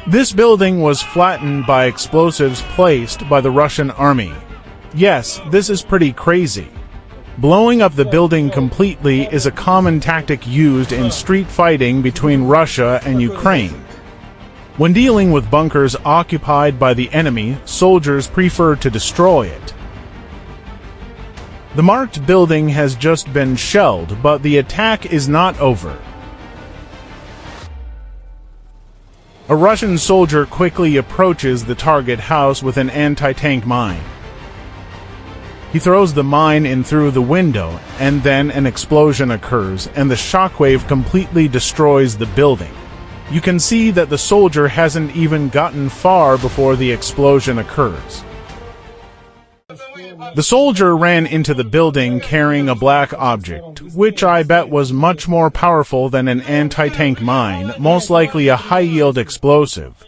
This building was flattened by explosives placed by the Russian army. Yes, this is pretty crazy. Blowing up the building completely is a common tactic used in street fighting between Russia and Ukraine. When dealing with bunkers occupied by the enemy, soldiers prefer to destroy it. The marked building has just been shelled, but the attack is not over. A Russian soldier quickly approaches the target house with an anti-tank mine. He throws the mine in through the window, and then an explosion occurs, and the shockwave completely destroys the building. You can see that the soldier hasn't even gotten far before the explosion occurs. The soldier ran into the building carrying a black object, which I bet was much more powerful than an anti-tank mine, most likely a high-yield explosive.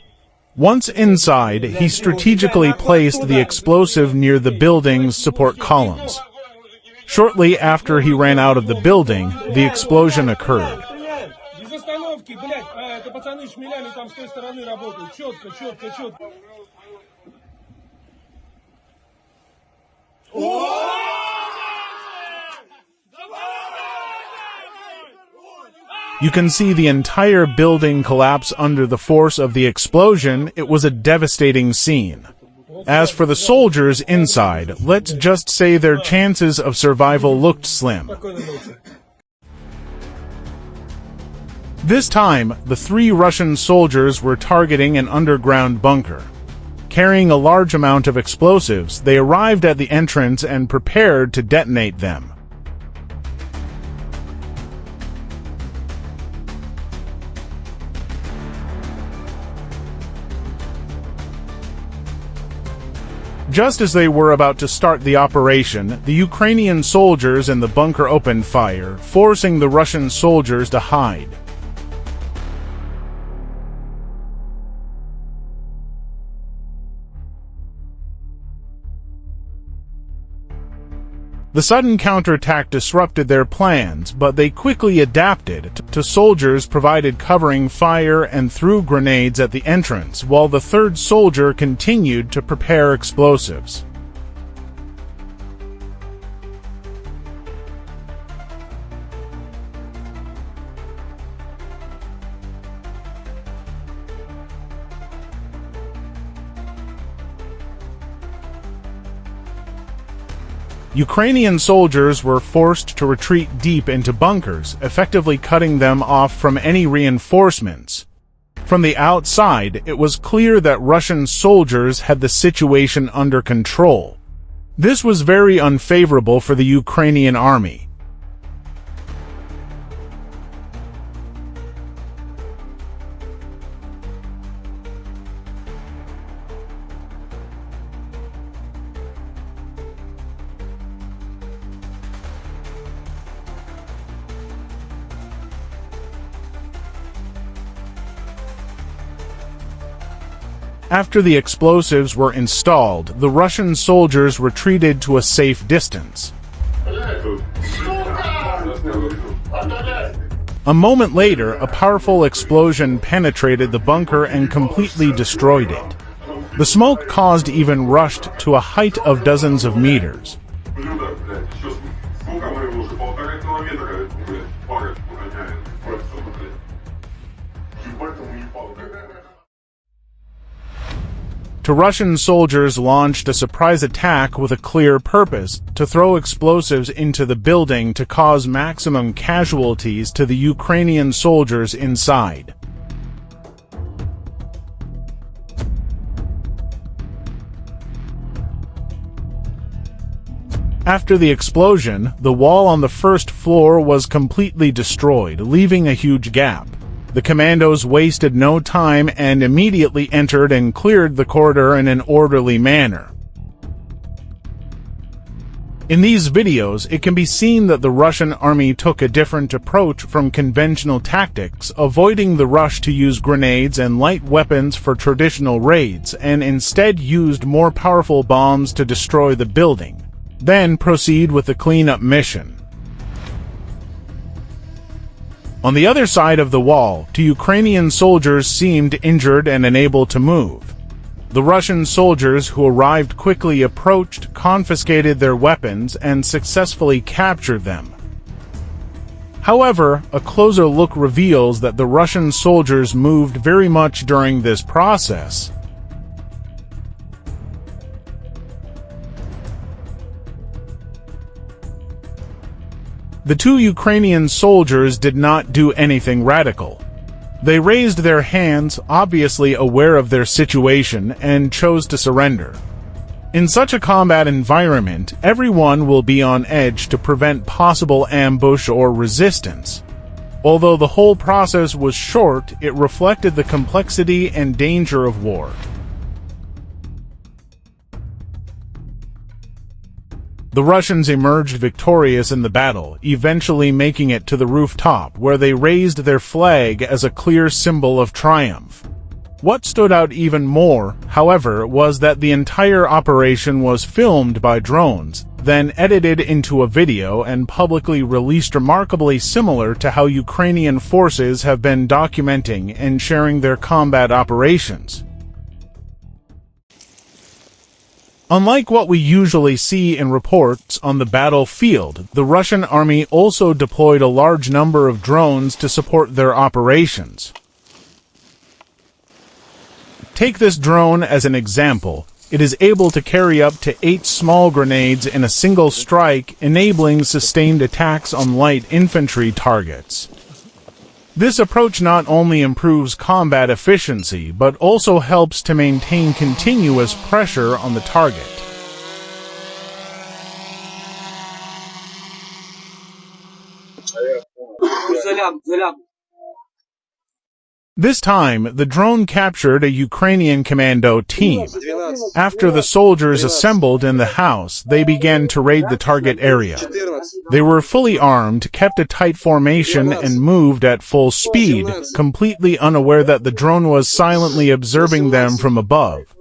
Once inside, he strategically placed the explosive near the building's support columns. Shortly after he ran out of the building, the explosion occurred. You can see the entire building collapse under the force of the explosion. It was a devastating scene. As for the soldiers inside, let's just say their chances of survival looked slim. This time, the 3 Russian soldiers were targeting an underground bunker. Carrying a large amount of explosives, they arrived at the entrance and prepared to detonate them. Just as they were about to start the operation, the Ukrainian soldiers in the bunker opened fire, forcing the Russian soldiers to hide. The sudden counterattack disrupted their plans, but they quickly adapted to soldiers provided covering fire and threw grenades at the entrance, while the 3rd soldier continued to prepare explosives. Ukrainian soldiers were forced to retreat deep into bunkers, effectively cutting them off from any reinforcements. From the outside, it was clear that Russian soldiers had the situation under control. This was very unfavorable for the Ukrainian army. After the explosives were installed, the Russian soldiers retreated to a safe distance. A moment later, a powerful explosion penetrated the bunker and completely destroyed it. The smoke caused even rushed to a height of dozens of meters. The Russian soldiers launched a surprise attack with a clear purpose: to throw explosives into the building to cause maximum casualties to the Ukrainian soldiers inside. After the explosion, the wall on the first floor was completely destroyed, leaving a huge gap. The commandos wasted no time and immediately entered and cleared the corridor in an orderly manner. In these videos, it can be seen that the Russian army took a different approach from conventional tactics, avoiding the rush to use grenades and light weapons for traditional raids, and instead used more powerful bombs to destroy the building. Then proceed with the cleanup mission. On the other side of the wall, two Ukrainian soldiers seemed injured and unable to move. The Russian soldiers who arrived quickly approached, confiscated their weapons, and successfully captured them. However, a closer look reveals that the Russian soldiers moved very much during this process. The two Ukrainian soldiers did not do anything radical. They raised their hands, obviously aware of their situation, and chose to surrender. In such a combat environment, everyone will be on edge to prevent possible ambush or resistance. Although the whole process was short, it reflected the complexity and danger of war. The Russians emerged victorious in the battle, eventually making it to the rooftop, where they raised their flag as a clear symbol of triumph. What stood out even more, however, was that the entire operation was filmed by drones, then edited into a video and publicly released, remarkably similar to how Ukrainian forces have been documenting and sharing their combat operations. Unlike what we usually see in reports on the battlefield, the Russian army also deployed a large number of drones to support their operations. Take this drone as an example. It is able to carry up to 8 small grenades in a single strike, enabling sustained attacks on light infantry targets. This approach not only improves combat efficiency, but also helps to maintain continuous pressure on the target. This time, the drone captured a Ukrainian commando team. After the soldiers assembled in the house, they began to raid the target area. They were fully armed, kept a tight formation, and moved at full speed, completely unaware that the drone was silently observing them from above.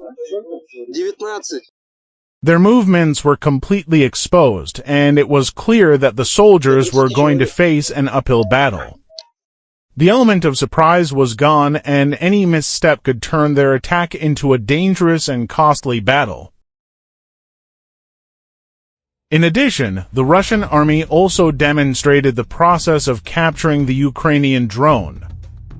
Their movements were completely exposed, and it was clear that the soldiers were going to face an uphill battle. The element of surprise was gone, and any misstep could turn their attack into a dangerous and costly battle. In addition, the Russian army also demonstrated the process of capturing the Ukrainian drone.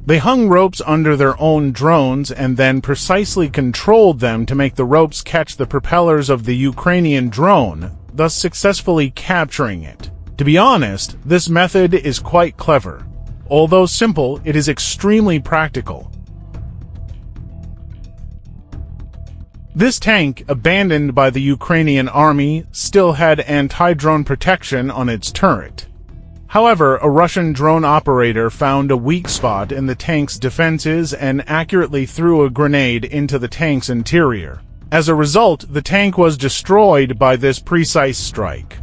They hung ropes under their own drones and then precisely controlled them to make the ropes catch the propellers of the Ukrainian drone, thus successfully capturing it. To be honest, this method is quite clever. Although simple, it is extremely practical. This tank, abandoned by the Ukrainian army, still had anti-drone protection on its turret. However, a Russian drone operator found a weak spot in the tank's defenses and accurately threw a grenade into the tank's interior. As a result, the tank was destroyed by this precise strike.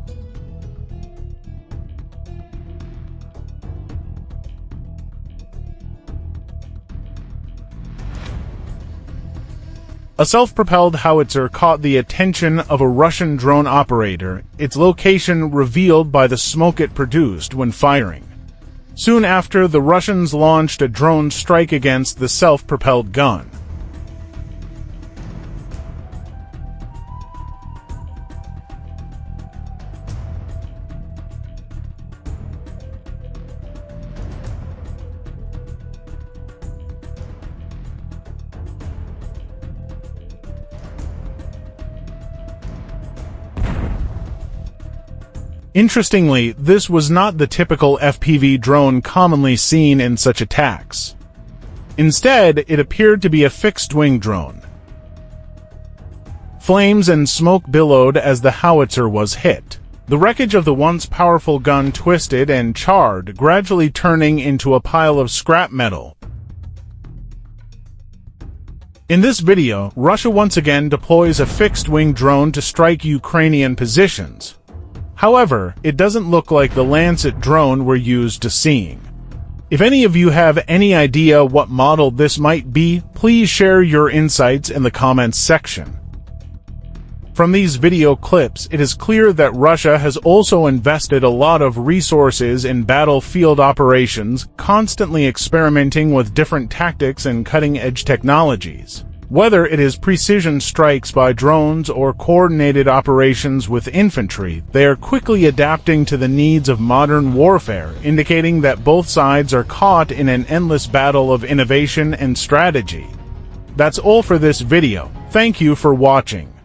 A self-propelled howitzer caught the attention of a Russian drone operator, its location revealed by the smoke it produced when firing. Soon after, the Russians launched a drone strike against the self-propelled gun. Interestingly, this was not the typical FPV drone commonly seen in such attacks. Instead, it appeared to be a fixed-wing drone. Flames and smoke billowed as the howitzer was hit. The wreckage of the once powerful gun twisted and charred, gradually turning into a pile of scrap metal. In this video, Russia once again deploys a fixed-wing drone to strike Ukrainian positions. However, it doesn't look like the Lancet drone we're used to seeing. If any of you have any idea what model this might be, please share your insights in the comments section. From these video clips, it is clear that Russia has also invested a lot of resources in battlefield operations, constantly experimenting with different tactics and cutting-edge technologies. Whether it is precision strikes by drones or coordinated operations with infantry, they are quickly adapting to the needs of modern warfare, indicating that both sides are caught in an endless battle of innovation and strategy. That's all for this video. Thank you for watching.